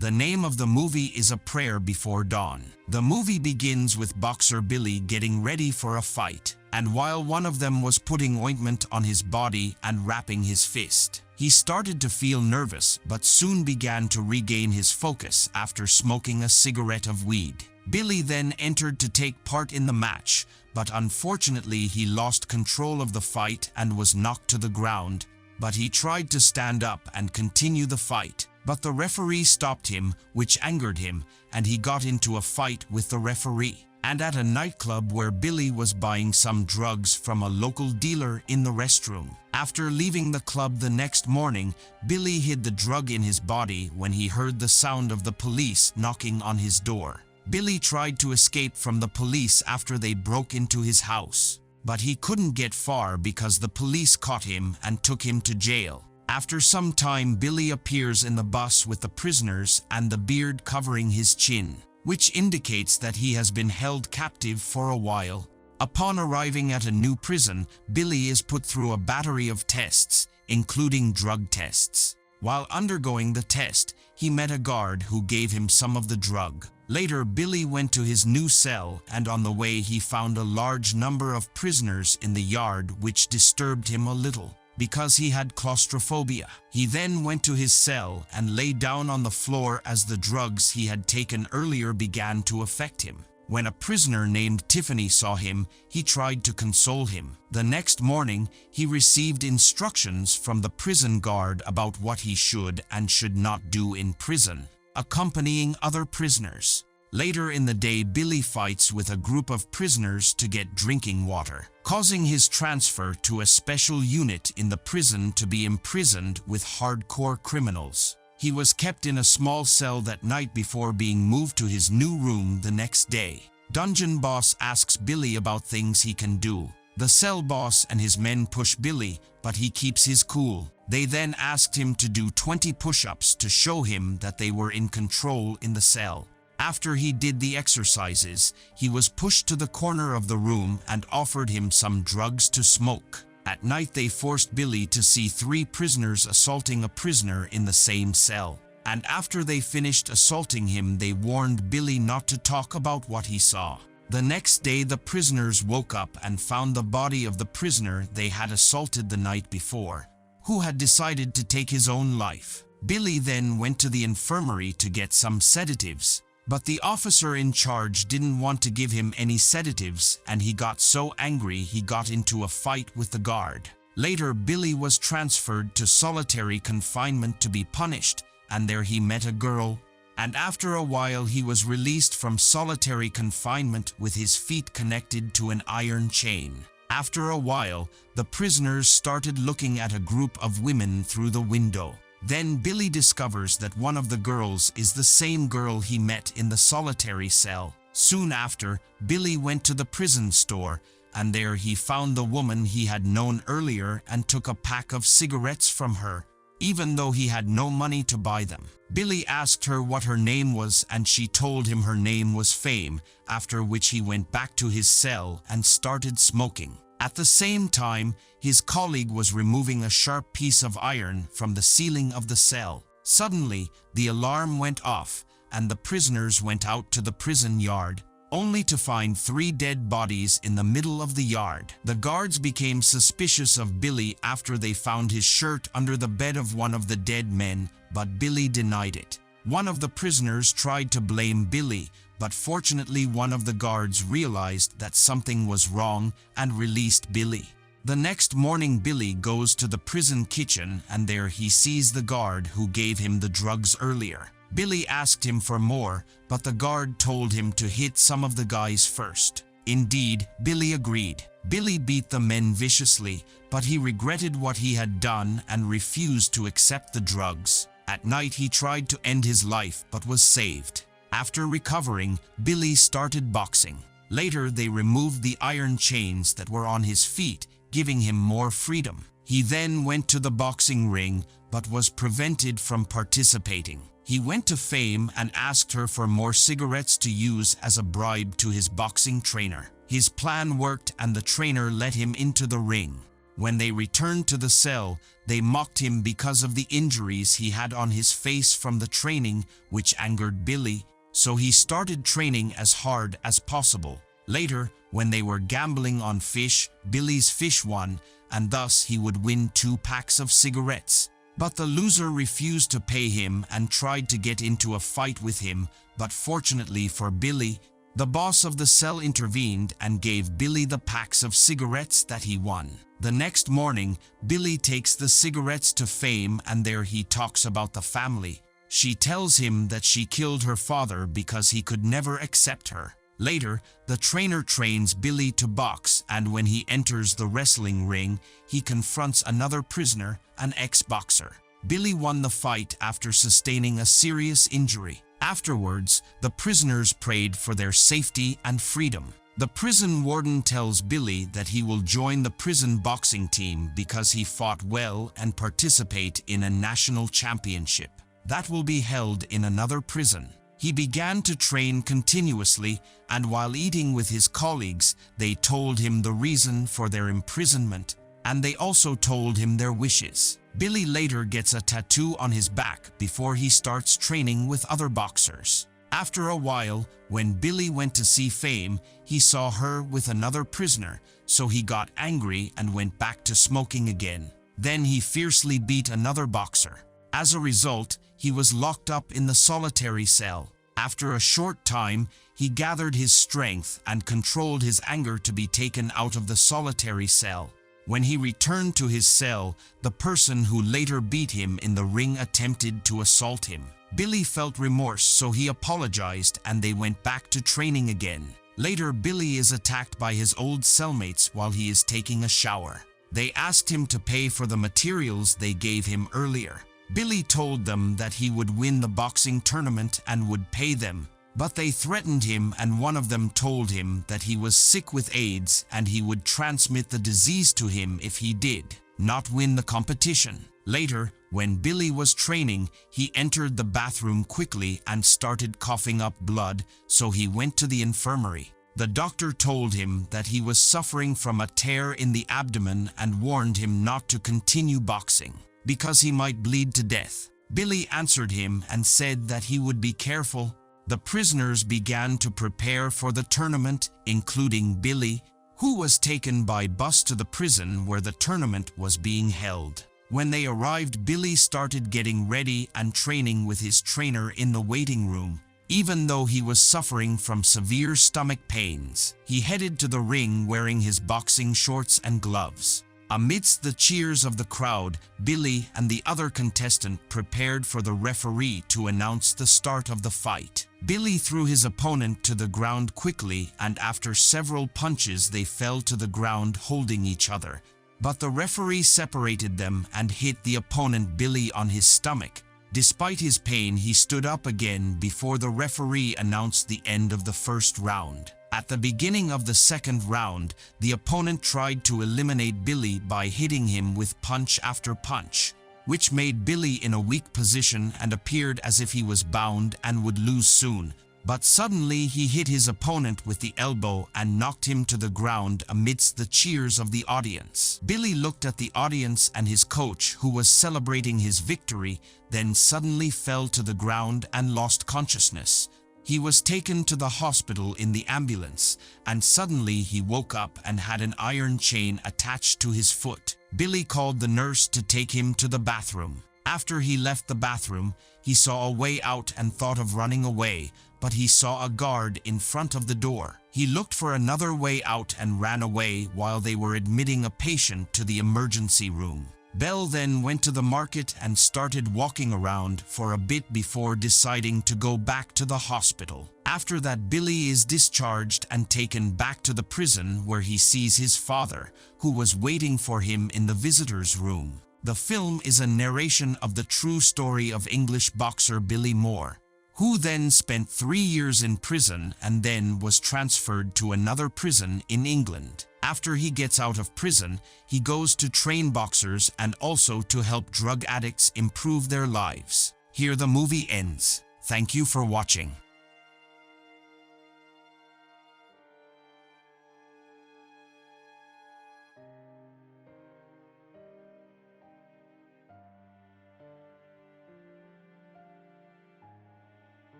The name of the movie is A Prayer Before Dawn. The movie begins with boxer Billy getting ready for a fight, and while one of them was putting ointment on his body and wrapping his fist, he started to feel nervous but soon began to regain his focus after smoking a cigarette of weed. Billy then entered to take part in the match, but unfortunately he lost control of the fight and was knocked to the ground, but he tried to stand up and continue the fight. But the referee stopped him, which angered him, and he got into a fight with the referee. And at a nightclub where Billy was buying some drugs from a local dealer in the restroom. After leaving the club the next morning, Billy hid the drug in his body when he heard the sound of the police knocking on his door. Billy tried to escape from the police after they broke into his house, but he couldn't get far because the police caught him and took him to jail. After some time, Billy appears in the bus with the prisoners and the beard covering his chin, which indicates that he has been held captive for a while. Upon arriving at a new prison, Billy is put through a battery of tests, including drug tests. While undergoing the test, he met a guard who gave him some of the drug. Later, Billy went to his new cell, and on the way he found a large number of prisoners in the yard, which disturbed him a little, because he had claustrophobia. He then went to his cell and lay down on the floor as the drugs he had taken earlier began to affect him. When a prisoner named Tiffany saw him, he tried to console him. The next morning, he received instructions from the prison guard about what he should and should not do in prison, accompanying other prisoners. Later in the day, Billy fights with a group of prisoners to get drinking water, causing his transfer to a special unit in the prison to be imprisoned with hardcore criminals. He was kept in a small cell that night before being moved to his new room the next day. Dungeon boss asks Billy about things he can do. The cell boss and his men push Billy, but he keeps his cool. They then asked him to do 20 push-ups to show him that they were in control in the cell. After he did the exercises, he was pushed to the corner of the room and offered him some drugs to smoke. At night, they forced Billy to see 3 prisoners assaulting a prisoner in the same cell. And after they finished assaulting him, they warned Billy not to talk about what he saw. The next day, the prisoners woke up and found the body of the prisoner they had assaulted the night before, who had decided to take his own life. Billy then went to the infirmary to get some sedatives, but the officer in charge didn't want to give him any sedatives, and he got so angry he got into a fight with the guard. Later, Billy was transferred to solitary confinement to be punished, and there he met a girl, and after a while he was released from solitary confinement with his feet connected to an iron chain. After a while, the prisoners started looking at a group of women through the window. Then Billy discovers that one of the girls is the same girl he met in the solitary cell. Soon after, Billy went to the prison store, and there he found the woman he had known earlier and took a pack of cigarettes from her, even though he had no money to buy them. Billy asked her what her name was, and she told him her name was Fame, after which he went back to his cell and started smoking. At the same time, his colleague was removing a sharp piece of iron from the ceiling of the cell. Suddenly, the alarm went off, and the prisoners went out to the prison yard, only to find 3 dead bodies in the middle of the yard. The guards became suspicious of Billy after they found his shirt under the bed of one of the dead men, but Billy denied it. One of the prisoners tried to blame Billy, but fortunately one of the guards realized that something was wrong and released Billy. The next morning, Billy goes to the prison kitchen, and there he sees the guard who gave him the drugs earlier. Billy asked him for more, but the guard told him to hit some of the guys first. Indeed, Billy agreed. Billy beat the men viciously, but he regretted what he had done and refused to accept the drugs. At night, he tried to end his life but was saved. After recovering, Billy started boxing. Later, they removed the iron chains that were on his feet, giving him more freedom. He then went to the boxing ring, but was prevented from participating. He went to Fame and asked her for more cigarettes to use as a bribe to his boxing trainer. His plan worked, and the trainer let him into the ring. When they returned to the cell, They mocked him because of the injuries he had on his face from the training, which angered Billy, so he started training as hard as possible. Later, when they were gambling on fish, Billy's fish won, and thus he would win 2 packs of cigarettes. But the loser refused to pay him and tried to get into a fight with him, but fortunately for Billy, the boss of the cell intervened and gave Billy the packs of cigarettes that he won. The next morning, Billy takes the cigarettes to Fame and there he talks about the family. She tells him that she killed her father because he could never accept her. Later, the trainer trains Billy to box, and when he enters the wrestling ring, he confronts another prisoner, an ex-boxer. Billy won the fight after sustaining a serious injury. Afterwards, the prisoners prayed for their safety and freedom. The prison warden tells Billy that he will join the prison boxing team because he fought well and participate in a national championship that will be held in another prison. He began to train continuously, and while eating with his colleagues, they told him the reason for their imprisonment, and they also told him their wishes. Billy later gets a tattoo on his back before he starts training with other boxers. After a while, when Billy went to see Fame, he saw her with another prisoner, so he got angry and went back to smoking again. Then he fiercely beat another boxer. As a result, he was locked up in the solitary cell. After a short time, he gathered his strength and controlled his anger to be taken out of the solitary cell. When he returned to his cell, the person who later beat him in the ring attempted to assault him. Billy felt remorse, so he apologized and they went back to training again. Later, Billy is attacked by his old cellmates while he is taking a shower. They asked him to pay for the materials they gave him earlier. Billy told them that he would win the boxing tournament and would pay them, but they threatened him and one of them told him that he was sick with AIDS and he would transmit the disease to him if he did not win the competition. Later, when Billy was training, he entered the bathroom quickly and started coughing up blood, so he went to the infirmary. The doctor told him that he was suffering from a tear in the abdomen and warned him not to continue boxing because he might bleed to death. Billy answered him and said that he would be careful. The prisoners began to prepare for the tournament, including Billy, who was taken by bus to the prison where the tournament was being held. When they arrived, Billy started getting ready and training with his trainer in the waiting room. Even though he was suffering from severe stomach pains, he headed to the ring wearing his boxing shorts and gloves. Amidst the cheers of the crowd, Billy and the other contestant prepared for the referee to announce the start of the fight. Billy threw his opponent to the ground quickly, and after several punches they fell to the ground holding each other. But the referee separated them and hit the opponent Billy on his stomach. Despite his pain, he stood up again before the referee announced the end of the first round. At the beginning of the second round, the opponent tried to eliminate Billy by hitting him with punch after punch, which made Billy in a weak position and appeared as if he was bound and would lose soon. But suddenly he hit his opponent with the elbow and knocked him to the ground amidst the cheers of the audience. Billy looked at the audience and his coach, who was celebrating his victory, then suddenly fell to the ground and lost consciousness. He was taken to the hospital in the ambulance, and suddenly he woke up and had an iron chain attached to his foot. Billy called the nurse to take him to the bathroom. After he left the bathroom, he saw a way out and thought of running away, but he saw a guard in front of the door. He looked for another way out and ran away while they were admitting a patient to the emergency room. Bell then went to the market and started walking around for a bit before deciding to go back to the hospital. After that, Billy is discharged and taken back to the prison where he sees his father, who was waiting for him in the visitors' room. The film is a narration of the true story of English boxer Billy Moore, who then spent 3 years in prison and then was transferred to another prison in England. After he gets out of prison, he goes to train boxers and also to help drug addicts improve their lives. Here the movie ends. Thank you for watching.